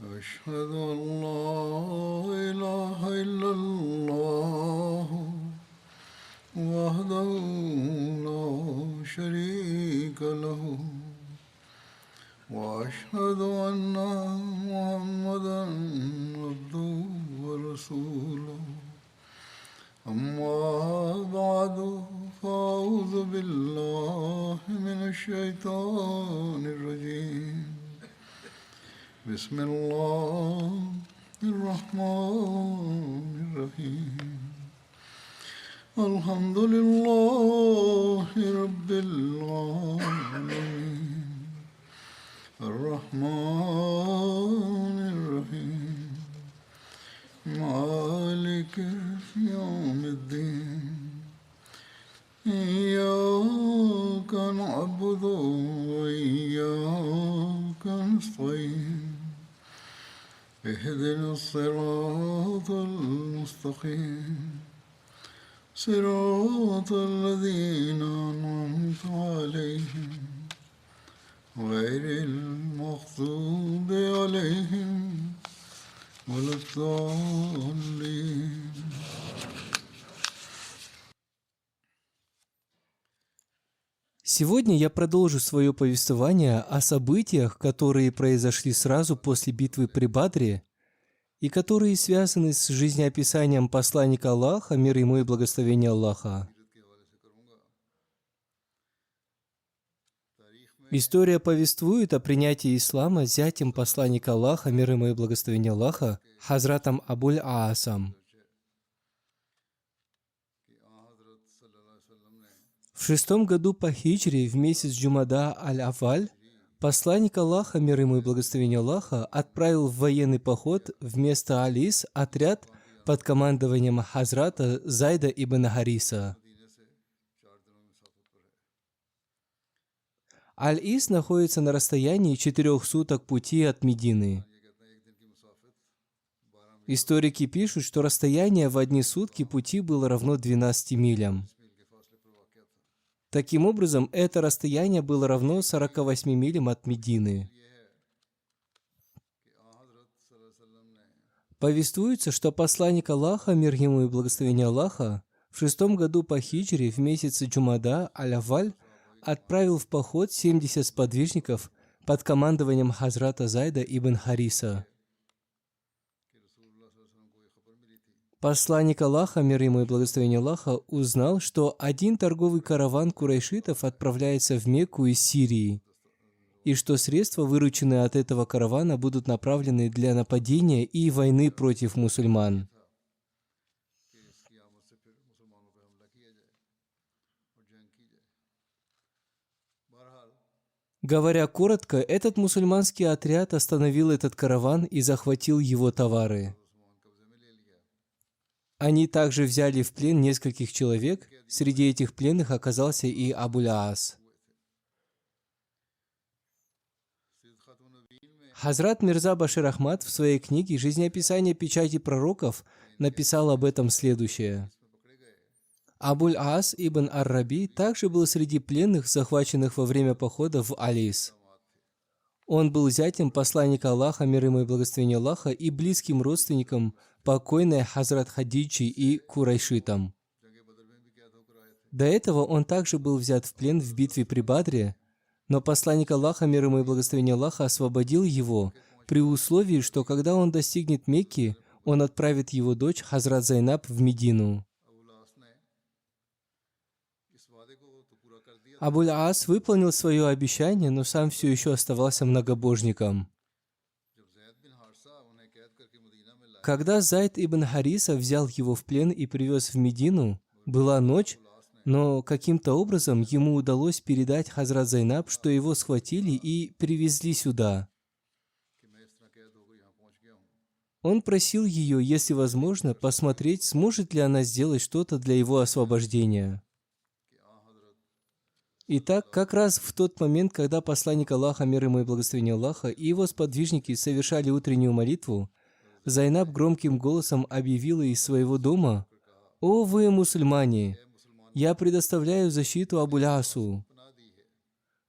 أشهد أن لا إله إلا الله وحده لا شريك له وأشهد أن محمدا عبده ورسوله أما بعد فأعوذ بالله من الشيطان الرجيم بسم الله الرحمن الرحيم الحمد لله رب العالمين الرحمن الرحيم مالك يوم الدين إياك نعبد وإياك نستعين اهدنا الصراط المستقيم صراط الذين أنعمت عليهم غير المغضوب عليهم ولا الضالين. Сегодня я продолжу свое повествование о событиях, которые произошли сразу после битвы при Бадре и которые связаны с жизнеописанием посланника Аллаха, мир ему и благословение Аллаха. История повествует о принятии ислама зятем посланника Аллаха, мир ему и благословение Аллаха, Хазратом Абуль-Аасом. В 6-м году по хиджре, в месяц Джумада аль-Авваль, посланник Аллаха, мир ему и благословение Аллаха, отправил в военный поход вместо Алис отряд под командованием Хазрата Зайда ибн Хариса. Аль-Ис находится на расстоянии 4 суток пути от Медины. Историки пишут, что расстояние в одни сутки пути было равно 12 милям. Таким образом, это расстояние было равно 48 милям от Медины. Повествуется, что посланник Аллаха, мир ему и благословение Аллаха, в 6-м году по хиджре в месяце Джумада аль-Авваль отправил в поход 70 сподвижников под командованием Хазрата Зайда ибн Хариса. Посланник Аллаха, мир ему и благословение Аллаха, узнал, что один торговый караван курайшитов отправляется в Мекку из Сирии, и что средства, вырученные от этого каравана, будут направлены для нападения и войны против мусульман. Говоря коротко, этот мусульманский отряд остановил этот караван и захватил его товары. Они также взяли в плен нескольких человек, среди этих пленных оказался и Абуль-Аас. Хазрат Мирза Башир Ахмад в своей книге «Жизнеописание печати пророков» написал об этом следующее. Абуль-Аас ибн ар-Раби также был среди пленных, захваченных во время похода в Алис. Он был зятем посланника Аллаха, мир ему и благословение Аллаха, и близким родственником покойной Хазрат Хадиджи и Курайшитам. До этого он также был взят в плен в битве при Бадре, но посланник Аллаха, мир ему и благословение Аллаха, освободил его при условии, что когда он достигнет Мекки, он отправит его дочь Хазрат Зайнаб в Медину. Абуль-Аас выполнил свое обещание, но сам все еще оставался многобожником. Когда Зайд ибн Хариса взял его в плен и привез в Медину, была ночь, но каким-то образом ему удалось передать Хазрат Зайнаб, что его схватили и привезли сюда. Он просил ее, если возможно, посмотреть, сможет ли она сделать что-то для его освобождения. Итак, как раз в тот момент, когда посланник Аллаха, мир ему и благословение Аллаха, и его сподвижники совершали утреннюю молитву, Зайнаб громким голосом объявила из своего дома: «О вы, мусульмане! Я предоставляю защиту Абуль-Асу».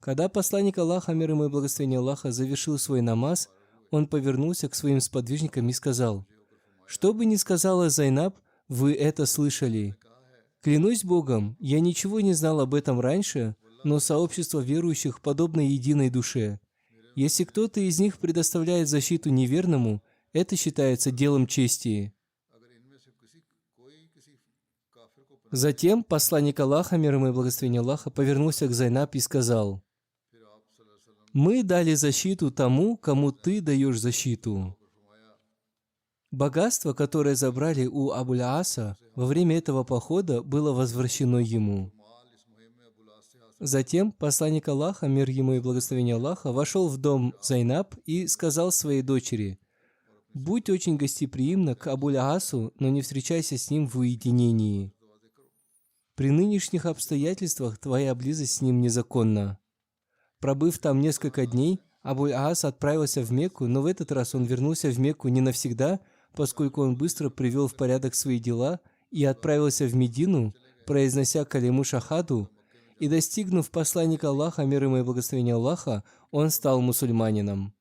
Когда посланник Аллаха, мир ему и благословение Аллаха, завершил свой намаз, он повернулся к своим сподвижникам и сказал: «Что бы ни сказала Зайнаб, вы это слышали. Клянусь Богом, я ничего не знал об этом раньше, но сообщество верующих подобно единой душе. Если кто-то из них предоставляет защиту неверному, это считается делом чести». Затем посланник Аллаха, мир ему и благословение Аллаха, повернулся к Зайнаб и сказал: «Мы дали защиту тому, кому ты даешь защиту». Богатство, которое забрали у Абуль-Аса во время этого похода, было возвращено ему. Затем посланник Аллаха, мир ему и благословение Аллаха, вошел в дом Зайнаб и сказал своей дочери: «Будь очень гостеприимна к Абуль-Асу, но не встречайся с ним в уединении. При нынешних обстоятельствах твоя близость с ним незаконна». Пробыв там несколько дней, Абуль-Ас отправился в Мекку, но в этот раз он вернулся в Мекку не навсегда, поскольку он быстро привел в порядок свои дела и отправился в Медину, произнося калиму шахаду, и, достигнув посланника Аллаха, мир ему и благословение Аллаха, он стал мусульманином.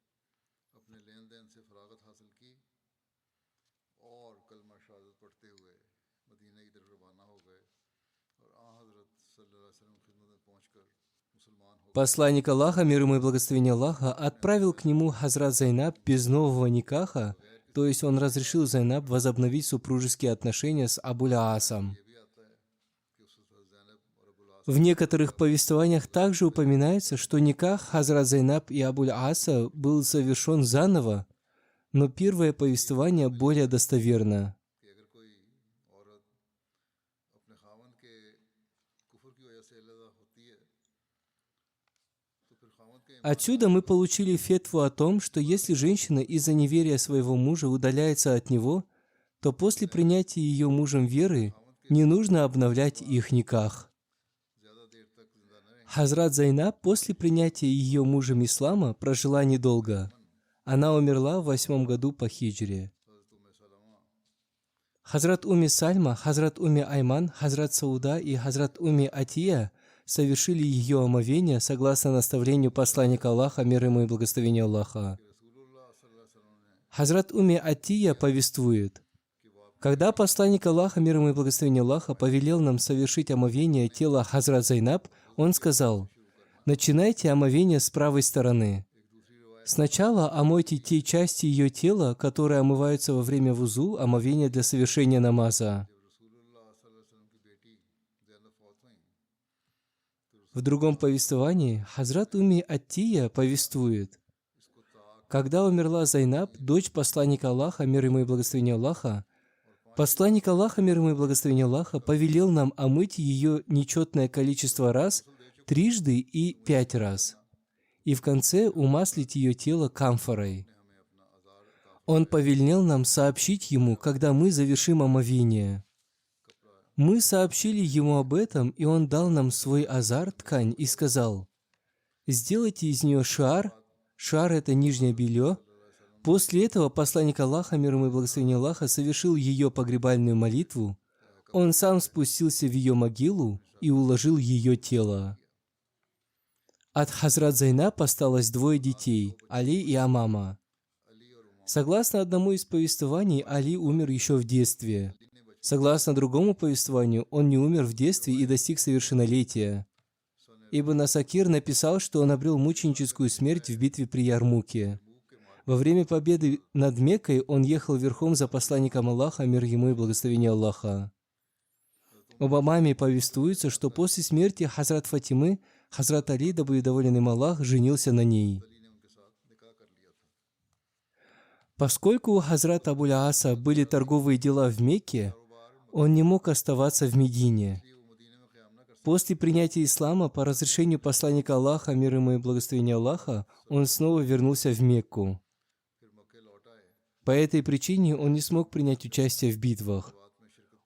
Посланник Аллаха, мир ему и благословение Аллаха, отправил к нему Хазрат Зайнаб без нового никаха, то есть он разрешил Зайнаб возобновить супружеские отношения с Абуль-Асом. В некоторых повествованиях также упоминается, что никах Хазрат Зайнаб и Абуль-Аса был совершен заново, но первое повествование более достоверно. Отсюда мы получили фетву о том, что если женщина из-за неверия своего мужа удаляется от него, то после принятия ее мужем веры не нужно обновлять их никах. Хазрат Зайнаб после принятия ее мужем ислама прожила недолго. Она умерла в 8 году по хиджре. Хазрат Умми Сальма, Хазрат Умми Айман, Хазрат Сауда и Хазрат Умми Атия совершили ее омовение согласно наставлению посланника Аллаха, мир ему и благословение Аллаха. Хазрат Умми Атия повествует: когда посланник Аллаха, мир ему и благословение Аллаха, повелел нам совершить омовение тела Хазрат Зайнаб, он сказал: начинайте омовение с правой стороны. Сначала омойте те части ее тела, которые омываются во время вузу, омовения для совершения намаза. В другом повествовании Хазрат Умми Аттия повествует: когда умерла Зайнаб, дочь посланника Аллаха, мир ему и благословение Аллаха, посланник Аллаха, мир ему и благословение Аллаха, повелел нам омыть ее нечетное количество раз, 3 и 5 раз, и в конце умаслить ее тело камфорой. Он повелел нам сообщить ему, когда мы завершим омовение. Мы сообщили ему об этом, и он дал нам свой азар, ткань, и сказал: сделайте из нее шар, шар — это нижнее белье. После этого посланник Аллаха, мир ему и благословение Аллаха, совершил ее погребальную молитву. Он сам спустился в ее могилу и уложил ее тело. От Хазрат Зайнаб осталось 2 детей – Али и Амама. Согласно одному из повествований, Али умер еще в детстве. Согласно другому повествованию, он не умер в детстве и достиг совершеннолетия. Ибн Асакир написал, что он обрел мученическую смерть в битве при Ярмуке. Во время победы над Меккой он ехал верхом за посланником Аллаха, мир ему и благословение Аллаха. Об Амаме повествуется, что после смерти Хазрат Фатимы, Хазрат Али, да будет доволен им Аллах, женился на ней. Поскольку у Хазрата Абуль-Аса были торговые дела в Мекке, он не мог оставаться в Медине. После принятия ислама, по разрешению посланника Аллаха, мир ему и благословение Аллаха, он снова вернулся в Мекку. По этой причине он не смог принять участие в битвах.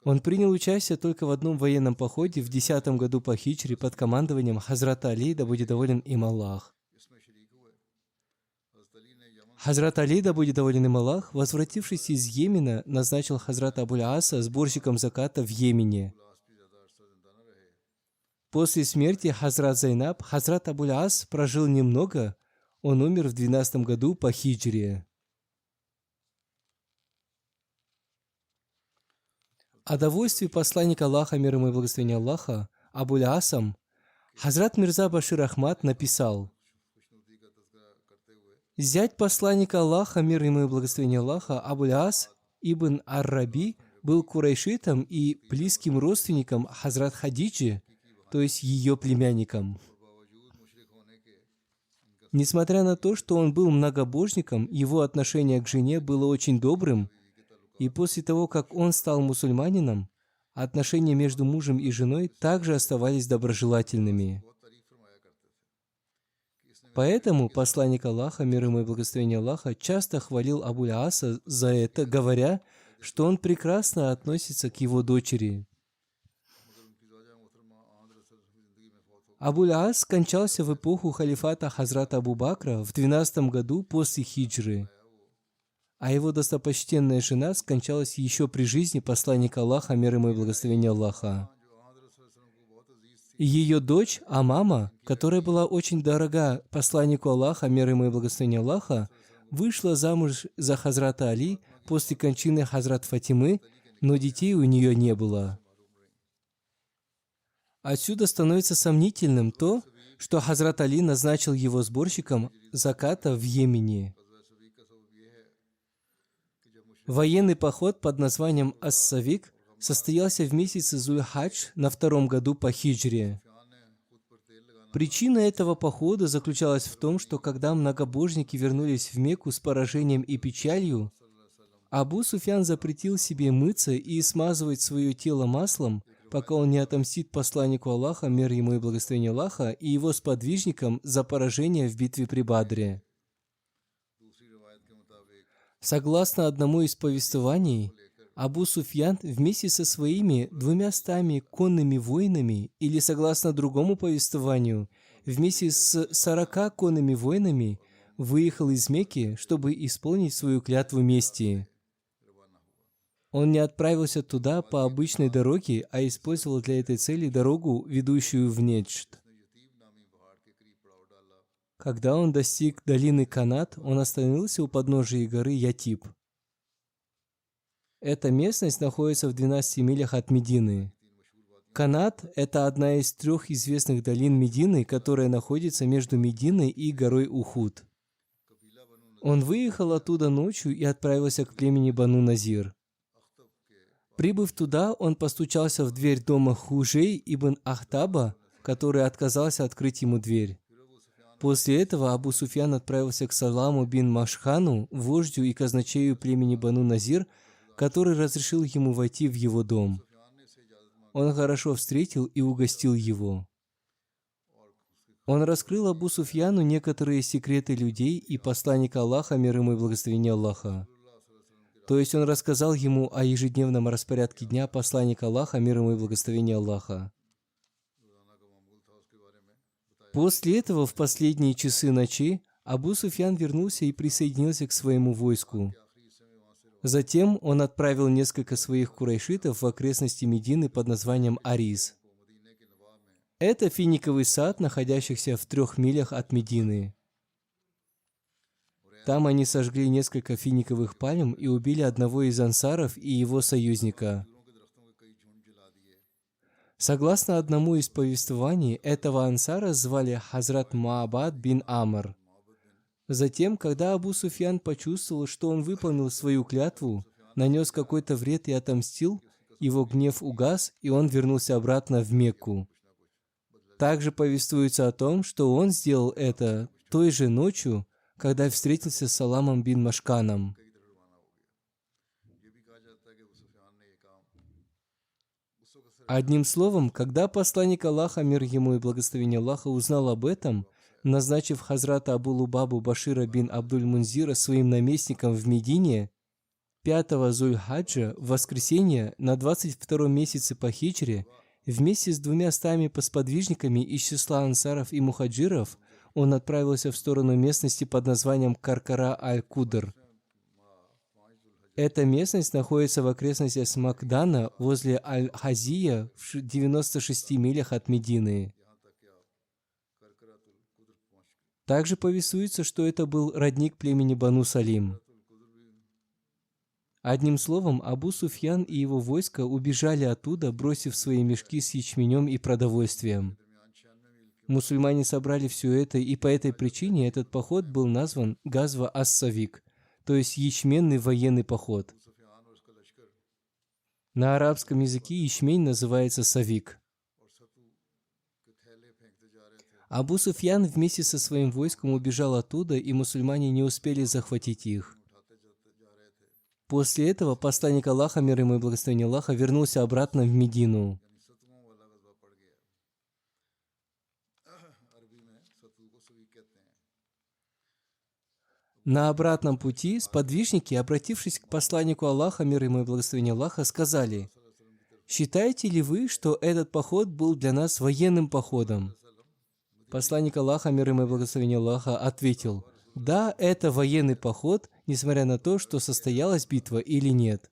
Он принял участие только в одном военном походе в 10 году по хиджре под командованием Хазрата Али, да будет доволен им Аллах. Хазрат Али, да будет доволен им Аллах, возвратившись из Йемена, назначил Хазрата Абуль-Аса сборщиком заката в Йемене. После смерти Хазрат Зайнаб, Хазрат Абуль-Ас прожил немного, он умер в 12 году по хиджре. О довольстве посланника Аллаха, мир ему и благословение Аллаха, Абуль-Асам, Хазрат Мирза Башир Ахмад написал: зять посланника Аллаха, мир ему и благословение Аллаха, Абуль-Ас ибн Ар-Раби был курайшитом и близким родственником Хазрат Хадиджи, то есть ее племянником. Несмотря на то, что он был многобожником, его отношение к жене было очень добрым, и после того, как он стал мусульманином, отношения между мужем и женой также оставались доброжелательными. Поэтому посланник Аллаха, мир ему и благословение Аллаха, часто хвалил Абуль-Аса за это, говоря, что он прекрасно относится к его дочери. Абуль-Ас скончался в эпоху халифата Хазрата Абу Бакра в 12 году после хиджры, а его достопочтенная жена скончалась еще при жизни посланника Аллаха, мир ему и благословение Аллаха. И ее дочь Амама, которая была очень дорога посланнику Аллаха, мир ему и благословение Аллаха, вышла замуж за Хазрата Али после кончины Хазрат Фатимы, но детей у нее не было. Отсюда становится сомнительным то, что Хазрат Али назначил его сборщиком заката в Йемене. Военный поход под названием Ас-Савик состоялся в месяце Зуль-Хадж на 2-м году по хиджре. Причина этого похода заключалась в том, что когда многобожники вернулись в Мекку с поражением и печалью, Абу Суфьян запретил себе мыться и смазывать свое тело маслом, пока он не отомстит посланнику Аллаха, мир ему и благословение Аллаха, и его сподвижникам за поражение в битве при Бадре. Согласно одному из повествований, Абу Суфьян вместе со своими 200 конными воинами, или согласно другому повествованию, вместе с 40 конными воинами выехал из Мекки, чтобы исполнить свою клятву мести. Он не отправился туда по обычной дороге, а использовал для этой цели дорогу, ведущую в Неджд. Когда он достиг долины Канат, он остановился у подножия горы Ятиб. Эта местность находится в 12 милях от Медины. Канат – это одна из 3 известных долин Медины, которая находится между Мединой и горой Ухуд. Он выехал оттуда ночью и отправился к племени Бану Назир. Прибыв туда, он постучался в дверь дома Хужей ибн Ахтаба, который отказался открыть ему дверь. После этого Абу Суфьян отправился к Саламу бин Машхану, вождю и казначею племени Бану Назир, который разрешил ему войти в его дом. Он хорошо встретил и угостил его. Он раскрыл Абу Суфьяну некоторые секреты людей и посланника Аллаха, мир ему и благословение Аллаха. То есть он рассказал ему о ежедневном распорядке дня посланника Аллаха, мир ему и благословение Аллаха. После этого в последние часы ночи Абу Суфьян вернулся и присоединился к своему войску. Затем он отправил несколько своих курайшитов в окрестности Медины под названием Ариз. Это финиковый сад, находящийся в 3 милях от Медины. Там они сожгли несколько финиковых пальм и убили одного из ансаров и его союзника. Согласно одному из повествований, этого ансара звали Хазрат Маабад бин Амр. Затем, когда Абу Суфьян почувствовал, что он выполнил свою клятву, нанес какой-то вред и отомстил, его гнев угас, и он вернулся обратно в Мекку. Также повествуется о том, что он сделал это той же ночью, когда встретился с Саламом бин Машканом. Одним словом, когда посланник Аллаха, мир ему и благословение Аллаха, узнал об этом, назначив Хазрата Абу Лубабу Башира бин Абдуль-Мунзира своим наместником в Медине, 5-го Зуль-Хаджа, в воскресенье, на 22-м месяце по хиджре, вместе с 200 посподвижниками из числа ансаров и мухаджиров, он отправился в сторону местности под названием Каркара-аль-Кудр. Эта местность находится в окрестностях Смакдана возле Аль-Хазия в 96 милях от Медины. Также повествуется, что это был родник племени Бану Салим. Одним словом, Абу Суфьян и его войско убежали оттуда, бросив свои мешки с ячменем и продовольствием. Мусульмане собрали все это, и по этой причине этот поход был назван Газва ас-Савик, то есть ячменный военный поход. На арабском языке ячмень называется савик. Абу Суфьян вместе со своим войском убежал оттуда, и мусульмане не успели захватить их. После этого посланник Аллаха, мир ему и благословение Аллаха, вернулся обратно в Медину. На обратном пути сподвижники, обратившись к посланнику Аллаха, мир ему и благословение Аллаха, сказали: «Считаете ли вы, что этот поход был для нас военным походом?» Посланник Аллаха, мир ему и благословение Аллаха, ответил: «Да, это военный поход, несмотря на то, что состоялась битва или нет».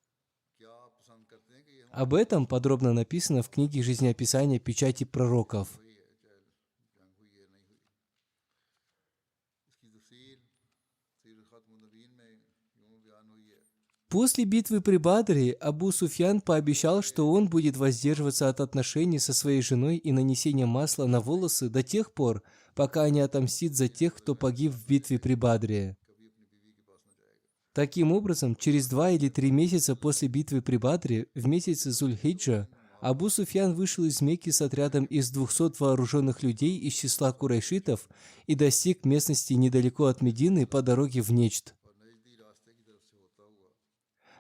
Об этом подробно написано в книге жизнеописания печати пророков. После битвы при Бадре Абу Суфьян пообещал, что он будет воздерживаться от отношений со своей женой и нанесения масла на волосы до тех пор, пока не отомстит за тех, кто погиб в битве при Бадре. Таким образом, через 2 или 3 месяца после битвы при Бадре, в месяце Зуль-Хиджа, Абу Суфьян вышел из Мекки с отрядом из 200 вооруженных людей из числа курайшитов и достиг местности недалеко от Медины по дороге в Нечд.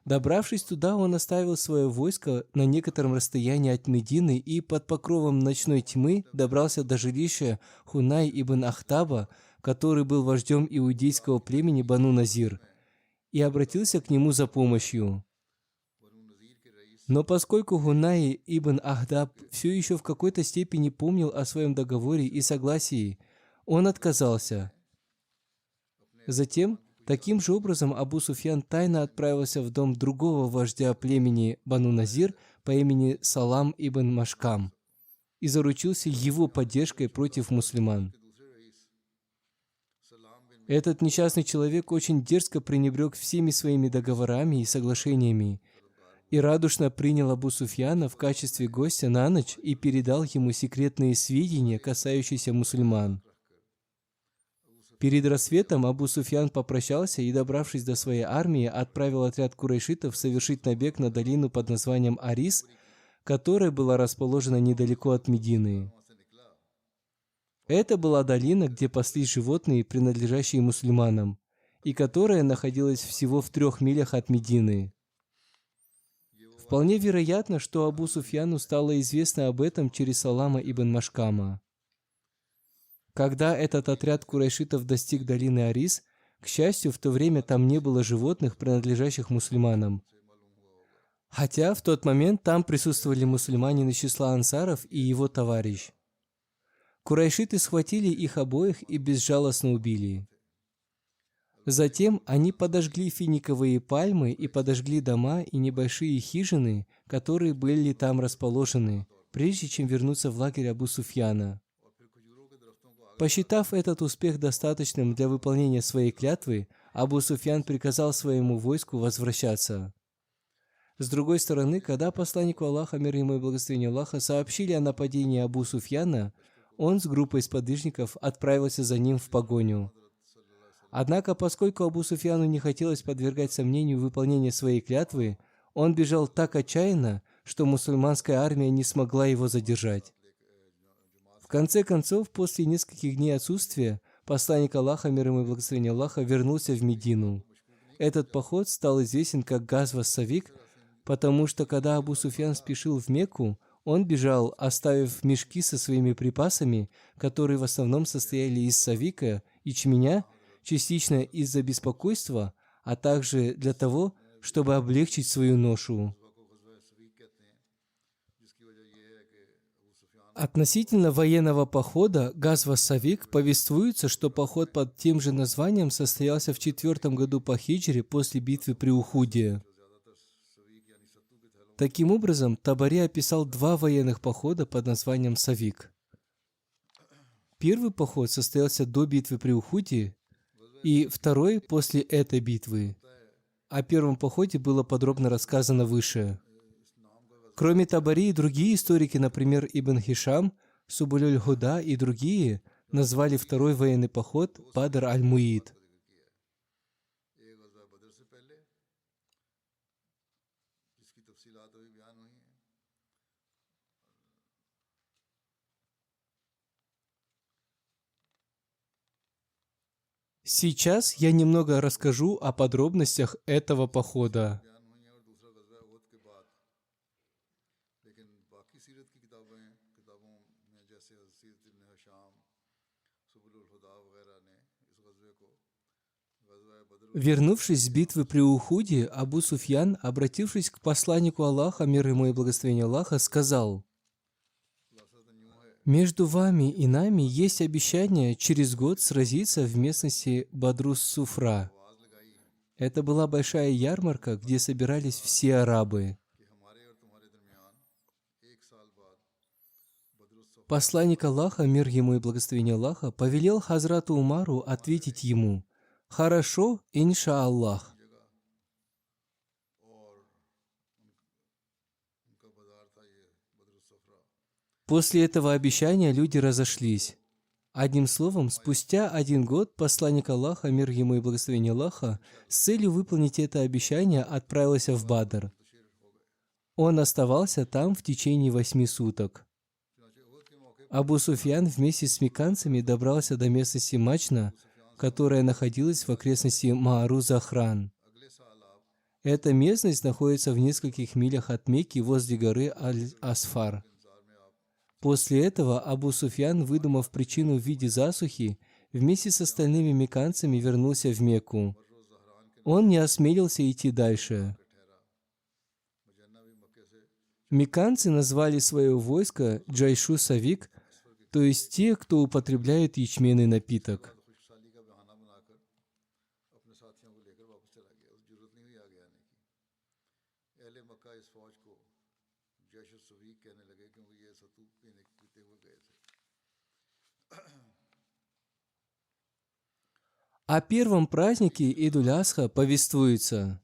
Добравшись туда, он оставил свое войско на некотором расстоянии от Медины и под покровом ночной тьмы добрался до жилища Хунай ибн Ахтаба, который был вождем иудейского племени Бану Назир, и обратился к нему за помощью. Но поскольку Хунай ибн Ахдаб все еще в какой-то степени помнил о своем договоре и согласии, он отказался. Затем, таким же образом, Абу Суфьян тайно отправился в дом другого вождя племени Бану Назир по имени Салам ибн Машкам и заручился его поддержкой против мусульман. Этот несчастный человек очень дерзко пренебрег всеми своими договорами и соглашениями и радушно принял Абу Суфьяна в качестве гостя на ночь и передал ему секретные сведения, касающиеся мусульман. Перед рассветом Абу Суфьян попрощался и, добравшись до своей армии, отправил отряд курайшитов совершить набег на долину под названием Арис, которая была расположена недалеко от Медины. Это была долина, где паслись животные, принадлежащие мусульманам, и которая находилась всего в 3 милях от Медины. Вполне вероятно, что Абу Суфьяну стало известно об этом через Салама ибн Машкама. Когда этот отряд курайшитов достиг долины Арис, к счастью, в то время там не было животных, принадлежащих мусульманам. Хотя в тот момент там присутствовали мусульмане из числа ансаров и его товарищ. Курайшиты схватили их обоих и безжалостно убили. Затем они подожгли финиковые пальмы и подожгли дома и небольшие хижины, которые были там расположены, прежде чем вернуться в лагерь Абу Суфьяна. Посчитав этот успех достаточным для выполнения своей клятвы, Абу Суфьян приказал своему войску возвращаться. С другой стороны, когда посланнику Аллаха, мир ему и благословение Аллаха, сообщили о нападении Абу Суфьяна, он с группой сподвижников отправился за ним в погоню. Однако, поскольку Абу Суфьяну не хотелось подвергать сомнению выполнение своей клятвы, он бежал так отчаянно, что мусульманская армия не смогла его задержать. В конце концов, после нескольких дней отсутствия, посланник Аллаха, мир ему и благословение Аллаха, вернулся в Медину. Этот поход стал известен как Газва Савик, потому что, когда Абу Суфьян спешил в Мекку, он бежал, оставив мешки со своими припасами, которые в основном состояли из савика, ячменя, частично из-за беспокойства, а также для того, чтобы облегчить свою ношу. Относительно военного похода Газва Савик повествуется, что поход под тем же названием состоялся в 4 году по хиджре после битвы при Ухуде. Таким образом, Табари описал 2 военных похода под названием Савик. Первый поход состоялся до битвы при Ухуде, и второй после этой битвы. О первом походе было подробно рассказано выше. Кроме Табари, другие историки, например, Ибн Хишам, Субулюль-Худа и другие, назвали второй военный поход Бадр аль-Муид. Сейчас я немного расскажу о подробностях этого похода. Вернувшись с битвы при Ухуде, Абу Суфьян, обратившись к посланнику Аллаха, мир ему и благословение Аллаха, сказал: «Между вами и нами есть обещание через год сразиться в местности Бадрус-Суфра». Это была большая ярмарка, где собирались все арабы. Посланник Аллаха, мир ему и благословение Аллаха, повелел Хазрату Умару ответить ему: «Хорошо, иншааллах». После этого обещания люди разошлись. Одним словом, спустя 1 год посланник Аллаха, мир ему и благословение Аллаха, с целью выполнить это обещание отправился в Бадр. Он оставался там в течение 8 суток. Абу Суфьян вместе с мекканцами добрался до местности Мачна, которая находилась в окрестности Маару-Захран. Эта местность находится в нескольких милях от Мекки возле горы Аль-Асфар. После этого Абу Суфьян, выдумав причину в виде засухи, вместе с остальными мекканцами вернулся в Мекку. Он не осмелился идти дальше. Мекканцы назвали свое войско Джайшу Савик, то есть те, кто употребляет ячменный напиток. О первом празднике Идуль-Асха повествуется: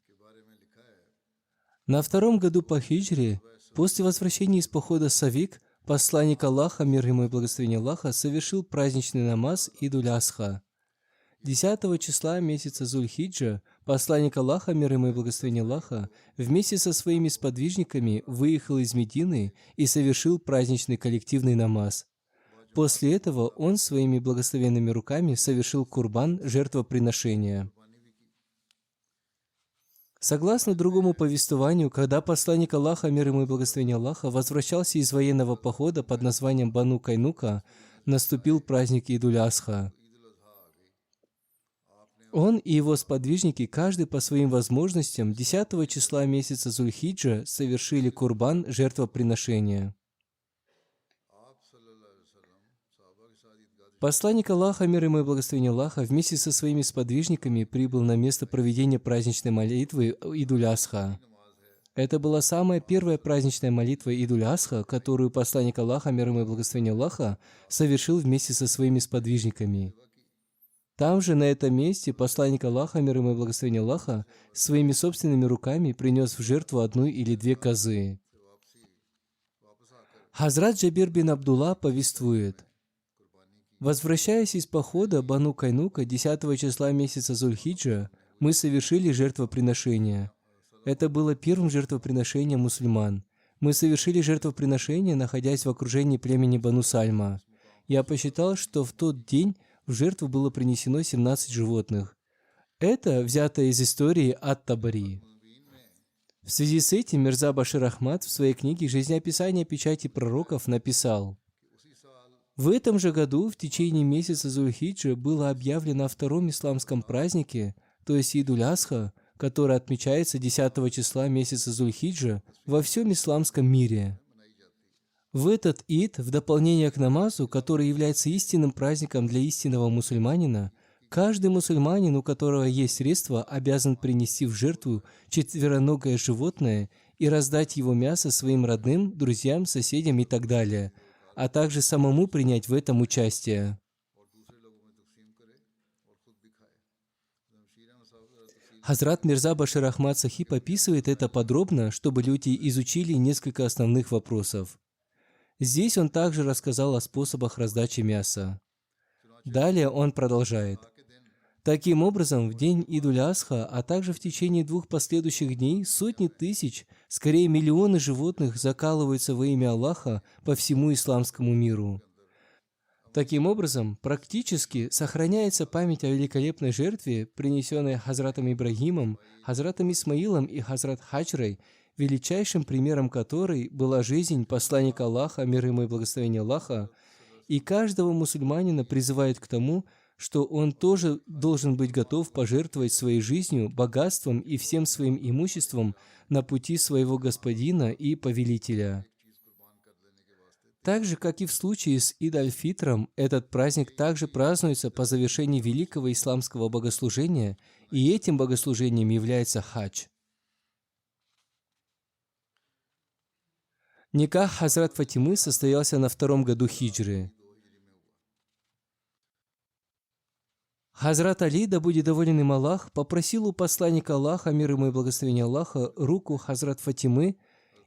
на 2-м году по хиджре, после возвращения из похода Савик, посланник Аллаха, мир ему и благословение Аллаха, совершил праздничный намаз Идуль-Асха. 10 числа месяца Зуль-Хиджа посланник Аллаха, мир ему и благословение Аллаха, вместе со своими сподвижниками выехал из Медины и совершил праздничный коллективный намаз. После этого он своими благословенными руками совершил курбан, жертвоприношение. Согласно другому повествованию, когда посланник Аллаха, мир ему и благословение Аллаха, возвращался из военного похода под названием Бану Кайнука, наступил праздник Идуль-Асха. Он и его сподвижники, каждый по своим возможностям, 10 числа месяца Зуль-Хиджа совершили курбан, жертвоприношение. Посланник Аллаха, мир ему и благословение Аллаха, вместе со своими сподвижниками прибыл на место проведения праздничной молитвы Идуль-Асха. Это была самая первая праздничная молитва Идуль-Асха, которую посланник Аллаха, мир ему и благословение Аллаха, совершил вместе со своими сподвижниками. Там же, на этом месте, посланник Аллаха, мир ему и благословение Аллаха, своими собственными руками принес в жертву 1 или 2 козы. Хазрат Джабир бин Абдулла повествует: возвращаясь из похода Бану Кайнука 10 числа месяца Зуль-Хиджа, мы совершили жертвоприношение. Это было первым жертвоприношением мусульман. Мы совершили жертвоприношение, находясь в окружении племени Бану Сальма. Я посчитал, что в тот день в жертву было принесено 17 животных. Это взято из истории Ат-Табари. В связи с этим Мирза Башир Ахмад в своей книге «Жизнеописание печати пророков» написал: в этом же году в течение месяца Зуль-Хиджа было объявлено о 2-м исламском празднике, то есть Идуль-Асха, который отмечается 10 числа месяца Зуль-Хиджа во всем исламском мире. В этот ид, в дополнение к намазу, который является истинным праздником для истинного мусульманина, каждый мусульманин, у которого есть средства, обязан принести в жертву четвероногое животное и раздать его мясо своим родным, друзьям, соседям и так далее, а также самому принять в этом участие. Хазрат Мирза Башир Ахмад Сахиб описывает это подробно, чтобы люди изучили несколько основных вопросов. Здесь он также рассказал о способах раздачи мяса. Далее он продолжает. Таким образом, в день Идуль-Асха, а также в течение 2 последующих дней, сотни тысяч, скорее миллионы животных закалываются во имя Аллаха по всему исламскому миру. Таким образом, практически сохраняется память о великолепной жертве, принесенной Хазратом Ибрагимом, Хазратом Исмаилом и Хазрат Хаджрой, величайшим примером которой была жизнь посланника Аллаха, мир ему и благословение Аллаха, и каждого мусульманина призывает к тому, что он тоже должен быть готов пожертвовать своей жизнью, богатством и всем своим имуществом на пути своего господина и повелителя. Так же, как и в случае с Ид-аль-Фитром, этот праздник также празднуется по завершении великого исламского богослужения, и этим богослужением является хадж. Никах Хазрат Фатимы состоялся на 2-м году хиджры. Хазрат Али, да будет доволен им Аллах, попросил у посланника Аллаха, мир ему и благословение Аллаха, руку Хазрат Фатимы,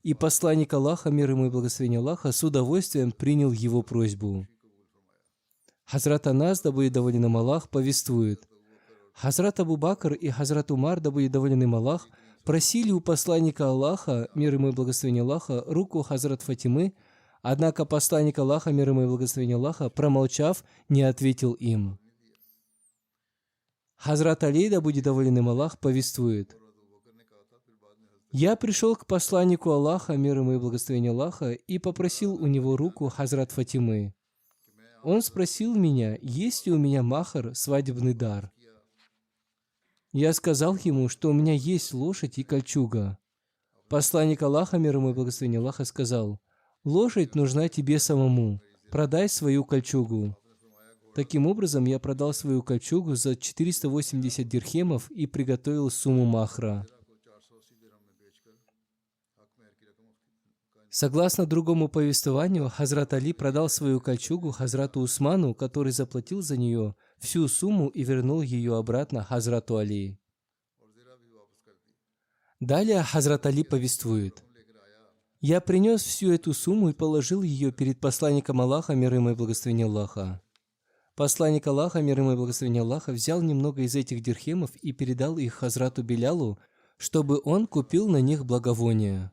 и посланник Аллаха, мир ему и благословение Аллаха, с удовольствием принял его просьбу. Хазрат Анас, да будет доволен им Аллах, повествует. Хазрат Абу Бакр и Хазрат Умар, да будет доволен им Аллах, просили у посланника Аллаха, мир ему и благословение Аллаха, руку Хазрат Фатимы, однако посланник Аллаха, мир ему и благословение Аллаха, промолчав, не ответил им. Хазрат Али, да будет доволен им Аллах, повествует. Я пришел к посланнику Аллаха, мир ему и благословение Аллаха, и попросил у него руку Хазрат Фатимы. Он спросил меня, есть ли у меня махар, свадебный дар. Я сказал ему, что у меня есть лошадь и кольчуга. Посланник Аллаха, мир ему и благословение Аллаха, сказал, лошадь нужна тебе самому, продай свою кольчугу. Таким образом, я продал свою кольчугу за 480 дирхемов и приготовил сумму махра. Согласно другому повествованию, Хазрат Али продал свою кольчугу Хазрату Усману, который заплатил за нее всю сумму и вернул ее обратно Хазрату Али. Далее Хазрат Али повествует. Я принес всю эту сумму и положил ее перед посланником Аллаха, мир ему и благословение Аллаха. Посланник Аллаха, мир ему и благословение Аллаха, взял немного из этих дирхемов и передал их Хазрату Билялу, чтобы он купил на них благовония.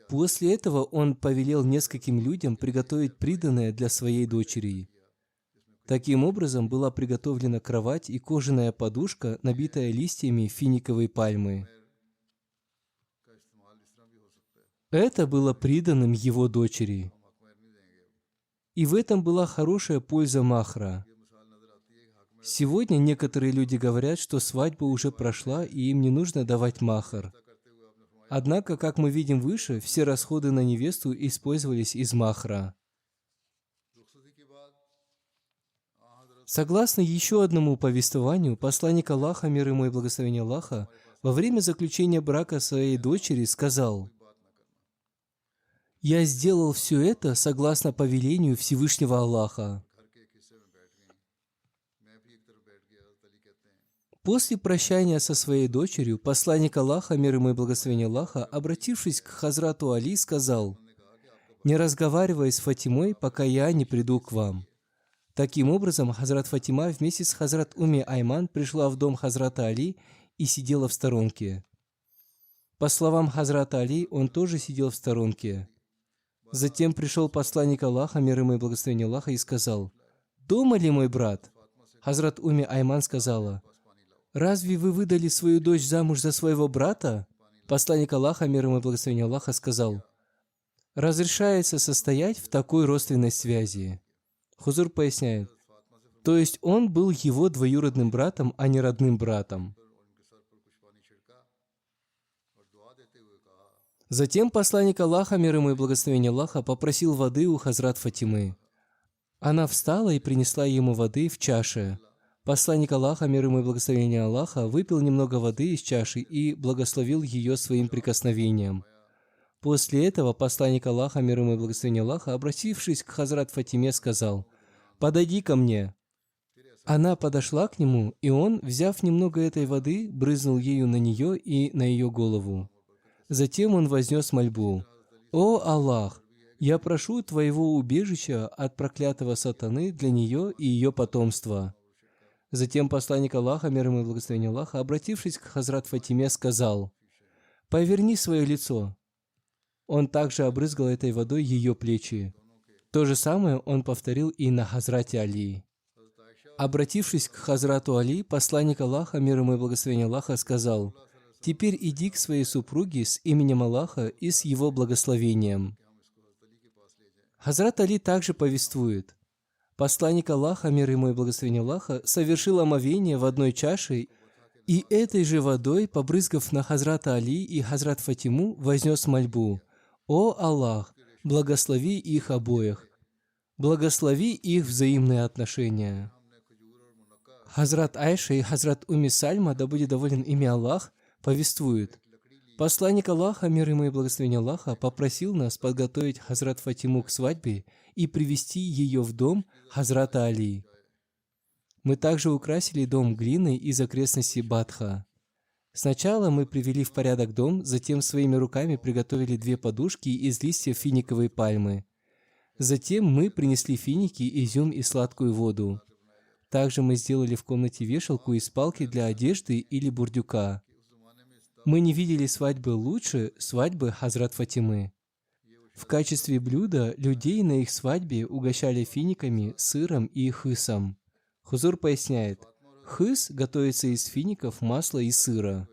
После этого он повелел нескольким людям приготовить приданое для своей дочери. Таким образом, была приготовлена кровать и кожаная подушка, набитая листьями финиковой пальмы. Это было приданым его дочери. И в этом была хорошая польза махра. Сегодня некоторые люди говорят, что свадьба уже прошла и им не нужно давать махар. Однако, как мы видим выше, все расходы на невесту использовались из махра. Согласно еще одному повествованию, посланник Аллаха, мир ему и благословение Аллаха, во время заключения брака своей дочери сказал: «Я сделал все это согласно повелению Всевышнего Аллаха». После прощания со своей дочерью, посланник Аллаха, мир ему и благословение Аллаха, обратившись к Хазрату Али, сказал: «Не разговаривай с Фатимой, пока я не приду к вам». Таким образом, Хазрат Фатима вместе с Хазрат Умми Айман пришла в дом Хазрата Али и сидела в сторонке. По словам Хазрата Али, он тоже сидел в сторонке. Затем пришел посланник Аллаха, мир ему и благословение Аллаха, и сказал: «Дома ли мой брат?» Хазрат Умми Айман сказала: «Разве вы выдали свою дочь замуж за своего брата?» Посланник Аллаха, мир ему и благословение Аллаха, сказал: «Разрешается состоять в такой родственной связи». Хузур поясняет: то есть он был его двоюродным братом, а не родным братом. Затем посланник Аллаха, мир ему и благословение Аллаха, попросил воды у Хазрат Фатимы. Она встала и принесла ему воды в чаше. Посланник Аллаха, мир ему и благословение Аллаха, выпил немного воды из чаши и благословил ее своим прикосновением. После этого посланник Аллаха, мир ему и благословение Аллаха, обратившись к Хазрат Фатиме, сказал: «Подойди ко мне». Она подошла к нему, и он, взяв немного этой воды, брызнул ею на нее и на ее голову. Затем он вознес мольбу: «О Аллах, я прошу Твоего убежища от проклятого сатаны для нее и ее потомства». Затем посланник Аллаха, мир ему и благословение Аллаха, обратившись к Хазрат Фатиме, сказал: «Поверни свое лицо». Он также обрызгал этой водой ее плечи. То же самое он повторил и на Хазрате Али. Обратившись к Хазрату Али, посланник Аллаха, мир ему и благословение Аллаха, сказал: «Теперь иди к своей супруге с именем Аллаха и с его благословением». Хазрат Али также повествует: посланник Аллаха, мир ему и благословение Аллаха, совершил омовение в одной чаше, и этой же водой, побрызгав на Хазрата Али и Хазрат Фатиму, вознес мольбу: «О Аллах, благослови их обоих, благослови их взаимные отношения». Хазрат Айша и Хазрат Умми Сальма, да будет доволен ими Аллах, повествуют: посланник Аллаха, мир ему и благословение Аллаха, попросил нас подготовить Хазрат Фатиму к свадьбе и привести ее в дом Хазрата Али. Мы также украсили дом глиной из окрестностей Бадха. Сначала мы привели в порядок дом, затем своими руками приготовили 2 подушки из листьев финиковой пальмы. Затем мы принесли финики, изюм и сладкую воду. Также мы сделали в комнате вешалку из палки для одежды или бурдюка. Мы не видели свадьбы лучше свадьбы Хазрат Фатимы. В качестве блюда людей на их свадьбе угощали финиками, сыром и хысом. Хузур поясняет: хыс готовится из фиников, масла и сыра.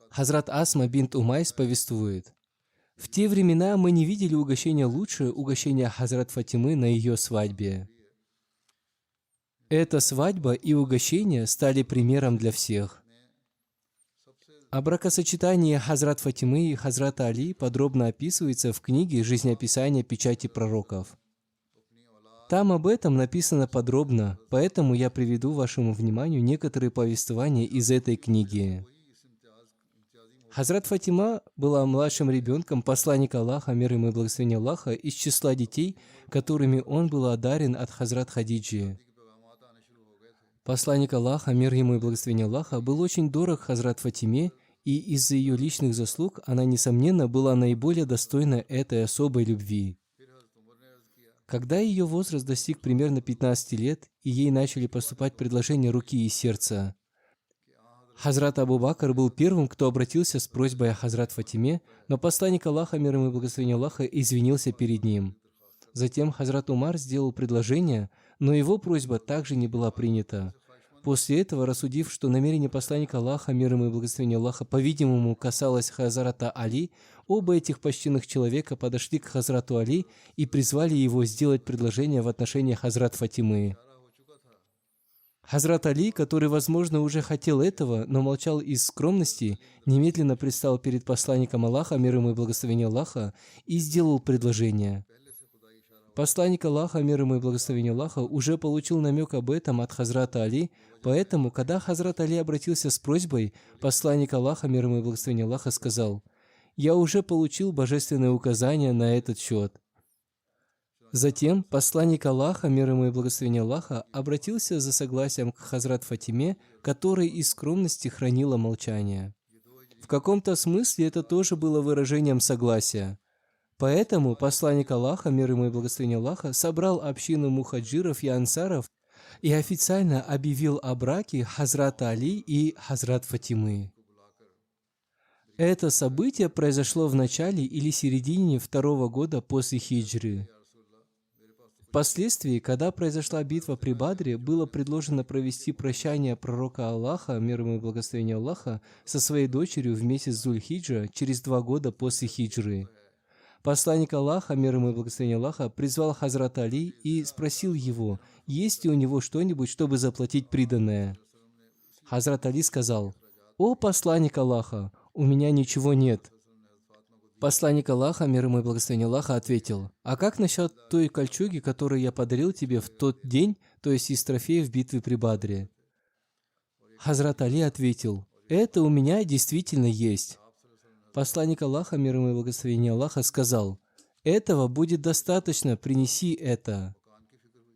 Хазрат Асма бинт Умайс повествует: в те времена мы не видели угощения лучше угощения Хазрат Фатимы на ее свадьбе. Эта свадьба и угощение стали примером для всех. О бракосочетании Хазрат Фатимы и Хазрата Али подробно описывается в книге «Жизнеописание печати пророков». Там об этом написано подробно, поэтому я приведу вашему вниманию некоторые повествования из этой книги. Хазрат Фатима была младшим ребенком посланника Аллаха, мир ему и благословение Аллаха, из числа детей, которыми он был одарен от Хазрат Хадиджи. Посланник Аллаха, мир ему и благословение Аллаха, был очень дорог Хазрат Фатиме, и из-за ее личных заслуг она, несомненно, была наиболее достойна этой особой любви. Когда ее возраст достиг примерно 15 лет, и ей начали поступать предложения руки и сердца, Хазрат Абу Бакр был первым, кто обратился с просьбой о Хазрат Фатиме, но посланник Аллаха, мир ему и благословение Аллаха, извинился перед ним. Затем Хазрат Умар сделал предложение, но его просьба также не была принята. После этого, рассудив, что намерение посланника Аллаха, мир ему и благословение Аллаха, по-видимому, касалось Хазрата Али, оба этих почтенных человека подошли к Хазрату Али и призвали его сделать предложение в отношении Хазрат Фатимы. Хазрат Али, который, возможно, уже хотел этого, но молчал из скромности, немедленно предстал перед посланником Аллаха, мир ему и благословение Аллаха, и сделал предложение. Посланник Аллаха, мир ему и благословение Аллаха, уже получил намек об этом от Хазрата Али, поэтому, когда Хазрат Али обратился с просьбой, посланник Аллаха, мир ему и благословение Аллаха, сказал: «Я уже получил божественное указание на этот счет». Затем посланник Аллаха, мир ему и благословение Аллаха, обратился за согласием к Хазрат Фатиме, которая из скромности хранила молчание. В каком-то смысле это тоже было выражением согласия. Поэтому посланник Аллаха, мир ему и благословение Аллаха, собрал общину мухаджиров и ансаров и официально объявил о браке Хазрата Али и Хазрат Фатимы. Это событие произошло в начале или середине 2-го года после хиджры. Впоследствии, когда произошла битва при Бадре, было предложено провести прощание пророка Аллаха, мир ему и благословение Аллаха, со своей дочерью в месяц Зуль-Хиджа через 2 года после хиджры. Посланник Аллаха, мир ему и благословение Аллаха, призвал Хазрата Али и спросил его, есть ли у него что-нибудь, чтобы заплатить приданное. Хазрат Али сказал: «О посланник Аллаха, у меня ничего нет». Посланник Аллаха, мир ему и благословение Аллаха, ответил: «А как насчет той кольчуги, которую я подарил тебе в тот день, то есть из трофеев битвы при Бадре?» Хазрат Али ответил: «Это у меня действительно есть». Посланник Аллаха, мир ему и благословение Аллаха, сказал: «Этого будет достаточно, принеси это».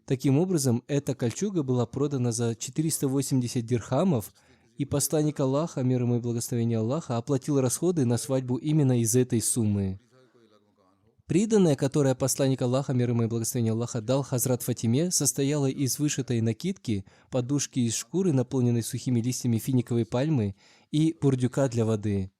Таким образом, эта кольчуга была продана за 480 дирхамов, и посланник Аллаха, мир ему и благословение Аллаха, оплатил расходы на свадьбу именно из этой суммы. Приданое, которое посланник Аллаха, мир ему и благословение Аллаха, дал Хазрат Фатиме, состояло из вышитой накидки, подушки из шкуры, наполненной сухими листьями финиковой пальмы, и бурдюка для воды.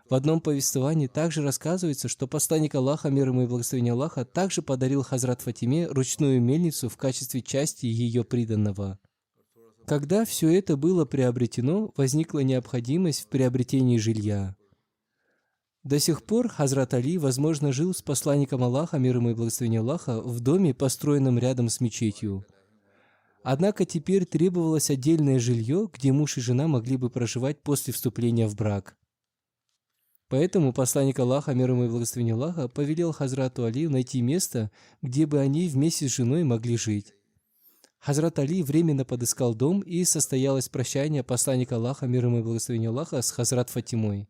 В одном повествовании также рассказывается, что посланник Аллаха, мир ему и благословение Аллаха, также подарил Хазрат Фатиме ручную мельницу в качестве части ее приданого. Когда все это было приобретено, возникла необходимость в приобретении жилья. До сих пор Хазрат Али, возможно, жил с посланником Аллаха, мир ему и благословение Аллаха, в доме, построенном рядом с мечетью. Однако теперь требовалось отдельное жилье, где муж и жена могли бы проживать после вступления в брак. Поэтому посланник Аллаха, мир ему и благословение Аллаха, повелел Хазрату Али найти место, где бы они вместе с женой могли жить. Хазрат Али временно подыскал дом, и состоялось прощание посланника Аллаха, мир ему и благословение Аллаха, с Хазрат Фатимой.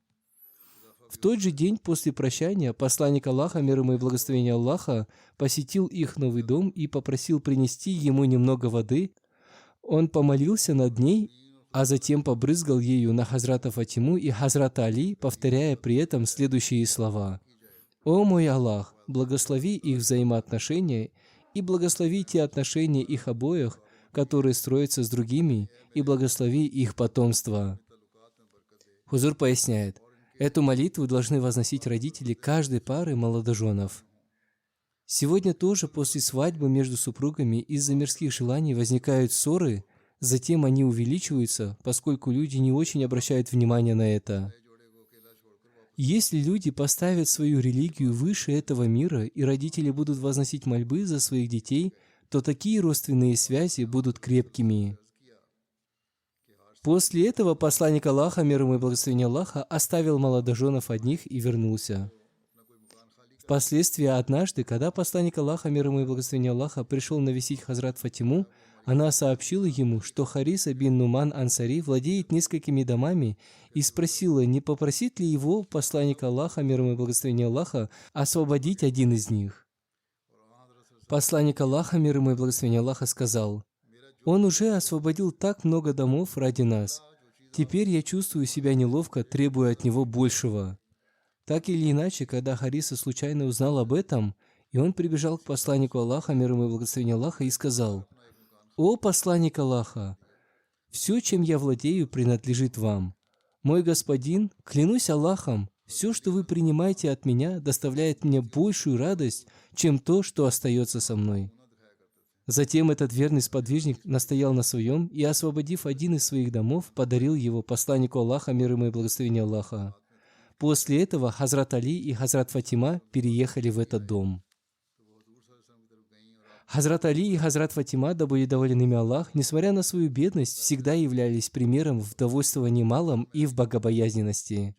В тот же день после прощания посланник Аллаха, мир ему и благословение Аллаха, посетил их новый дом и попросил принести ему немного воды. Он помолился над ней, а затем побрызгал ею на Хазрата Фатиму и Хазрата Али, повторяя при этом следующие слова: «О мой Аллах, благослови их взаимоотношения и благослови те отношения их обоих, которые строятся с другими, и благослови их потомство». Хузур поясняет, эту молитву должны возносить родители каждой пары молодоженов. Сегодня тоже после свадьбы между супругами из-за мирских желаний возникают ссоры, затем они увеличиваются, поскольку люди не очень обращают внимание на это. Если люди поставят свою религию выше этого мира, и родители будут возносить мольбы за своих детей, то такие родственные связи будут крепкими. После этого посланник Аллаха, мир ему и благословение Аллаха, оставил молодоженов одних и вернулся. Впоследствии однажды, когда посланник Аллаха, мир ему и благословение Аллаха, пришел навестить Хазрат Фатиму, она сообщила ему, что Хариса бин Нуман Ансари владеет несколькими домами, и спросила, не попросит ли его посланник Аллаха, мир ему и благословение Аллаха, освободить один из них. Посланник Аллаха, мир ему и благословение Аллаха, сказал: «Он уже освободил так много домов ради нас. Теперь я чувствую себя неловко, требуя от него большего». Так или иначе, когда Хариса случайно узнал об этом, и он прибежал к посланнику Аллаха, мир ему и благословение Аллаха, и сказал: «О посланник Аллаха, все, чем я владею, принадлежит вам. Мой господин, клянусь Аллахом, все, что вы принимаете от меня, доставляет мне большую радость, чем то, что остается со мной». Затем этот верный сподвижник настоял на своем и, освободив один из своих домов, подарил его посланнику Аллаха, мир ему и благословение Аллаха. После этого Хазрат Али и Хазрат Фатима переехали в этот дом. Хазрат Али и Хазрат Фатима, да будет доволен ими Аллах, несмотря на свою бедность, всегда являлись примером в довольствовании малом и в богобоязненности.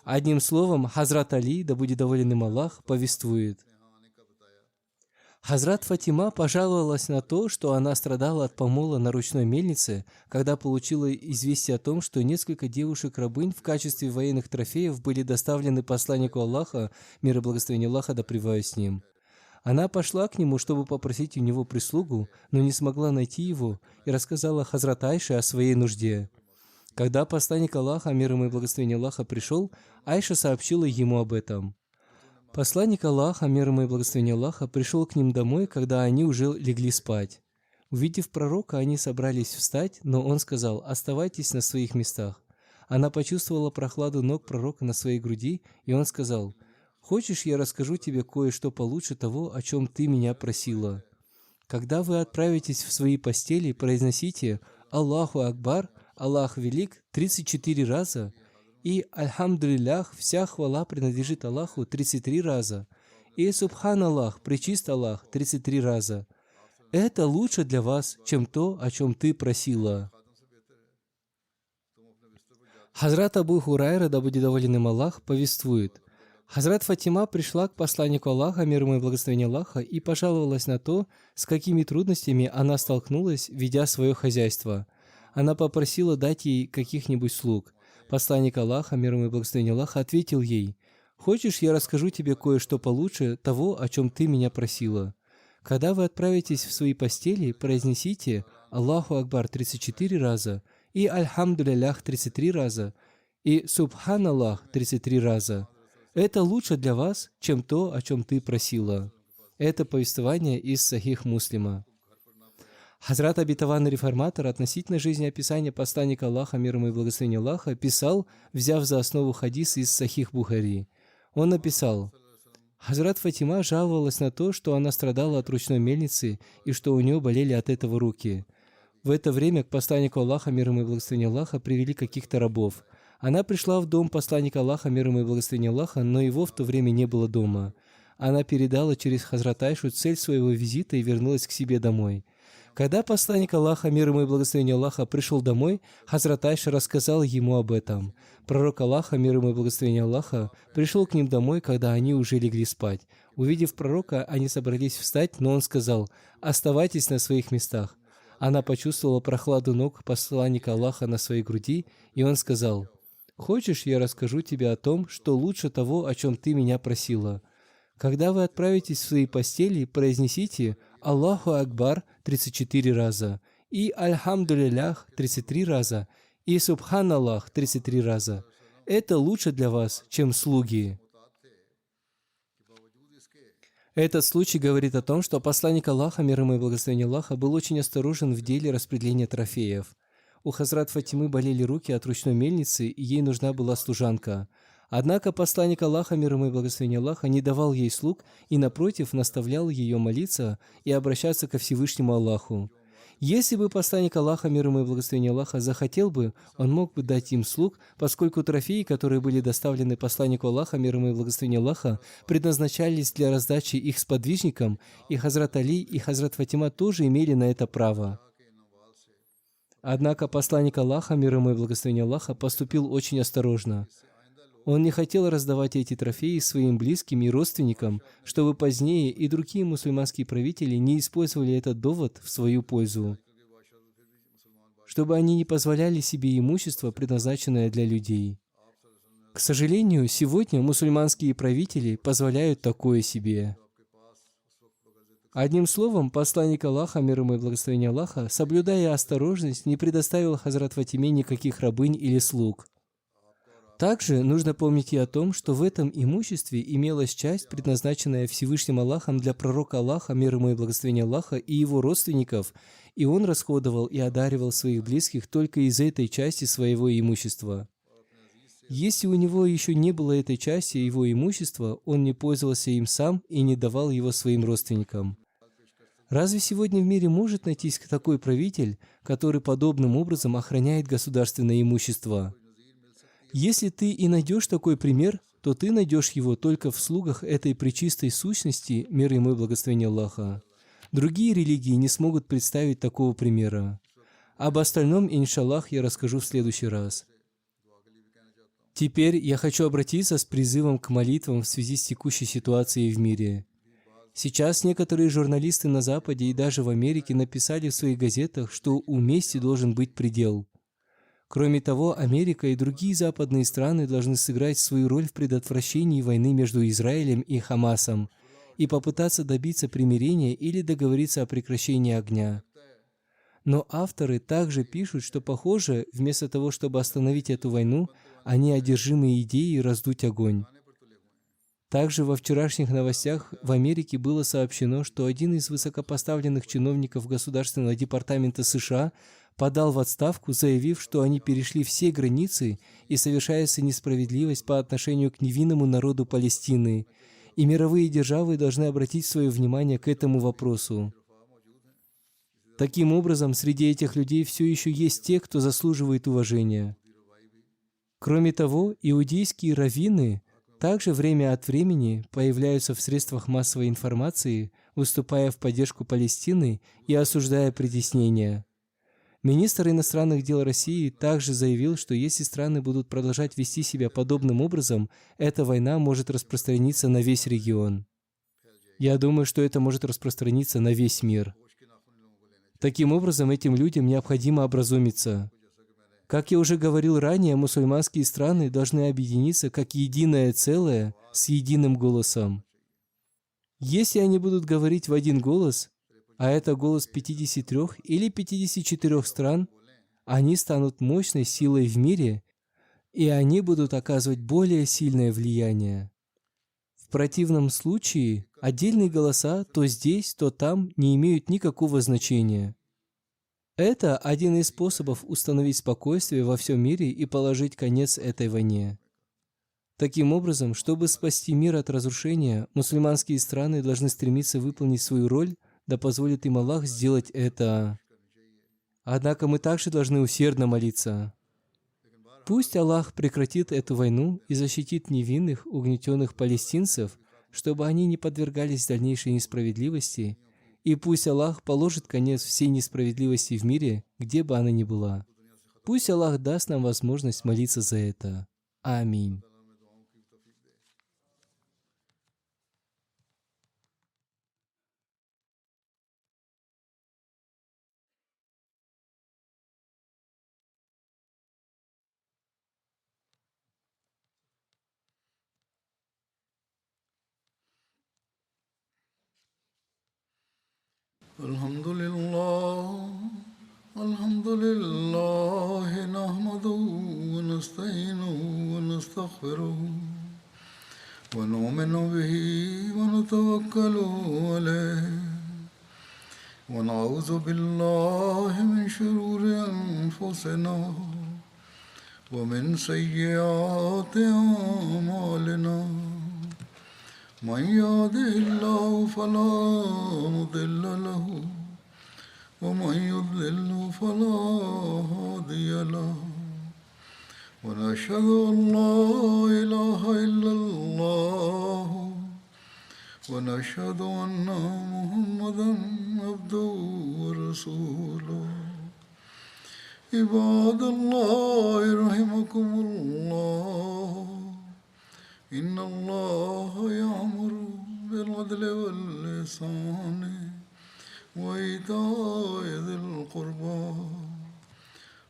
Одним словом, Хазрат Али, да будет доволен им Аллах, повествует: Хазрат Фатима пожаловалась на то, что она страдала от помола на ручной мельнице, когда получила известие о том, что несколько девушек-рабынь в качестве военных трофеев были доставлены посланнику Аллаха, мир и благословение Аллаха, да пребывает с ним. Она пошла к нему, чтобы попросить у него прислугу, но не смогла найти его, и рассказала Хазрат Айше о своей нужде. Когда посланник Аллаха, мир ему и благословение Аллаха, пришел, Айша сообщила ему об этом. Посланник Аллаха, мир ему и благословение Аллаха, пришел к ним домой, когда они уже легли спать. Увидев пророка, они собрались встать, но он сказал: «Оставайтесь на своих местах». Она почувствовала прохладу ног пророка на своей груди, и он сказал: «Хочешь, я расскажу тебе кое-что получше того, о чем ты меня просила? Когда вы отправитесь в свои постели, произносите «Аллаху Акбар», «Аллах велик» 34 раза, и «Альхамдулиллях», вся хвала принадлежит Аллаху 33 раза, и «Субхан Аллах», пречист Аллах 33 раза. Это лучше для вас, чем то, о чем ты просила. Хазрат Абу Хурайра, да будет доволен им Аллах, повествует: Хазрат Фатима пришла к посланнику Аллаха, мир ему и благословение Аллаха, и пожаловалась на то, с какими трудностями она столкнулась, ведя свое хозяйство. Она попросила дать ей каких-нибудь слуг. Посланник Аллаха, мир ему и благословение Аллаха, ответил ей: «Хочешь, я расскажу тебе кое-что получше того, о чем ты меня просила?» когда вы отправитесь в свои постели, произнесите Аллаху Акбар 34 раза и Альхамдулиллях 33 раза и Субханаллах 33 раза. Это лучше для вас, чем то, о чем ты просила. Это повествование из Сахих Муслима. Хазрат обетованный реформатор относительно жизнеописания посланника Аллаха, мир ему и благословения Аллаха, писал, взяв за основу хадис из Сахих Бухари. Он написал: Хазрат Фатима жаловалась на то, что она страдала от ручной мельницы и что у нее болели от этого руки. В это время к посланнику Аллаха, мир ему и благословения Аллаха, привели каких-то рабов. Она пришла в дом посланника Аллаха, мир ему и благословения Аллаха, но его в то время не было дома. Она передала через Хазрат Айшу цель своего визита и вернулась к себе домой. Когда посланник Аллаха, мир ему и благословение Аллаха, пришел домой, Хазрат Айша рассказала ему об этом. Пророк Аллаха, мир ему и благословение Аллаха, пришел к ним домой, когда они уже легли спать. Увидев пророка, они собрались встать, но он сказал: «Оставайтесь на своих местах». Она почувствовала прохладу ног посланника Аллаха на своей груди, и он сказал: «Хочешь, я расскажу тебе о том, что лучше того, о чем ты меня просила? Когда вы отправитесь в свои постели, произнесите Аллаху Акбар 34 раза, и Альхамдулиллях 33 раза, и Субханаллах 33 раза. Это лучше для вас, чем слуги». Этот случай говорит о том, что посланник Аллаха, мир ему и благословение Аллаха, был очень осторожен в деле распределения трофеев. У Хазрат Фатимы болели руки от ручной мельницы, и ей нужна была служанка. Однако посланник Аллаха, мир ему и благословение Аллаха, не давал ей слуг и, напротив, наставлял ее молиться и обращаться ко Всевышнему Аллаху. Если бы посланник Аллаха, мир ему и благословение Аллаха, захотел бы, он мог бы дать им слуг, поскольку трофеи, которые были доставлены посланнику Аллаха, мир ему и благословение Аллаха, предназначались для раздачи их сподвижникам, и Хазрат Али и Хазрат Фатима тоже имели на это право. Однако посланник Аллаха, мир ему и благословение Аллаха, поступил очень осторожно. Он не хотел раздавать эти трофеи своим близким и родственникам, чтобы позднее и другие мусульманские правители не использовали этот довод в свою пользу, чтобы они не позволяли себе имущество, предназначенное для людей. К сожалению, сегодня мусульманские правители позволяют такое себе. Одним словом, посланник Аллаха, мир ему и благословение Аллаха, соблюдая осторожность, не предоставил Хазрат Фатиме никаких рабынь или слуг. Также нужно помнить и о том, что в этом имуществе имелась часть, предназначенная Всевышним Аллахом для пророка Аллаха, мир ему и благословение Аллаха, и его родственников, и он расходовал и одаривал своих близких только из этой части своего имущества. Если у него еще не было этой части его имущества, он не пользовался им сам и не давал его своим родственникам. Разве сегодня в мире может найтись такой правитель, который подобным образом охраняет государственное имущество? Если ты и найдешь такой пример, то ты найдешь его только в слугах этой пречистой сущности, мир ему и благословение Аллаха. Другие религии не смогут представить такого примера. Об остальном, иншаллах, я расскажу в следующий раз. Теперь я хочу обратиться с призывом к молитвам в связи с текущей ситуацией в мире. Сейчас некоторые журналисты на Западе и даже в Америке написали в своих газетах, что у мести должен быть предел. Кроме того, Америка и другие западные страны должны сыграть свою роль в предотвращении войны между Израилем и Хамасом и попытаться добиться примирения или договориться о прекращении огня. Но авторы также пишут, что, похоже, вместо того, чтобы остановить эту войну, они одержимы идеей раздуть огонь. Также во вчерашних новостях в Америке было сообщено, что один из высокопоставленных чиновников Государственного департамента США подал в отставку, заявив, что они перешли все границы и совершается несправедливость по отношению к невинному народу Палестины, и мировые державы должны обратить свое внимание к этому вопросу. Таким образом, среди этих людей все еще есть те, кто заслуживает уважения. Кроме того, иудейские раввины также время от времени появляются в средствах массовой информации, выступая в поддержку Палестины и осуждая притеснения. Министр иностранных дел России также заявил, что если страны будут продолжать вести себя подобным образом, эта война может распространиться на весь регион. Я думаю, что это может распространиться на весь мир. Таким образом, этим людям необходимо образумиться. Как я уже говорил ранее, мусульманские страны должны объединиться как единое целое с единым голосом. Если они будут говорить в один голос, а это голос 53 или 54 стран, они станут мощной силой в мире, и они будут оказывать более сильное влияние. В противном случае отдельные голоса то здесь, то там не имеют никакого значения. Это один из способов установить спокойствие во всем мире и положить конец этой войне. Таким образом, чтобы спасти мир от разрушения, мусульманские страны должны стремиться выполнить свою роль, да позволит им Аллах сделать это. Однако мы также должны усердно молиться. Пусть Аллах прекратит эту войну и защитит невинных, угнетенных палестинцев, чтобы они не подвергались дальнейшей несправедливости, и пусть Аллах положит конец всей несправедливости в мире, где бы она ни была. Пусть Аллах даст нам возможность молиться за это. Аминь. الحمد لله الحمد لله نحمده ونستعينه ونستغفره ونؤمن به ونتوكل عليه ونعوذ بالله من شرور أنفسنا ومن سيئات أعمالنا من يهده الله فلا مضل له ومن يضلل فلا هادي له ونشهد أن لا إله إلا الله ونشهد أن محمدا عبده ورسوله عباد الله رحمكم الله إن الله يأمر بالعدل والإحسان وإيتاء ذي القربى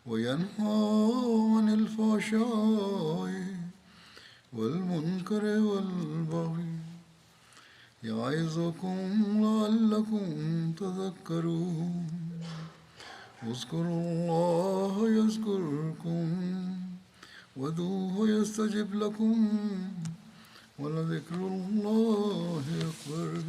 وينهى عن الفحشاء والمنكر والبغي يعظكم لعلكم تذكرون اذكروا الله يذكركم وادعوه يستجب لكم ولذكر الله أكبر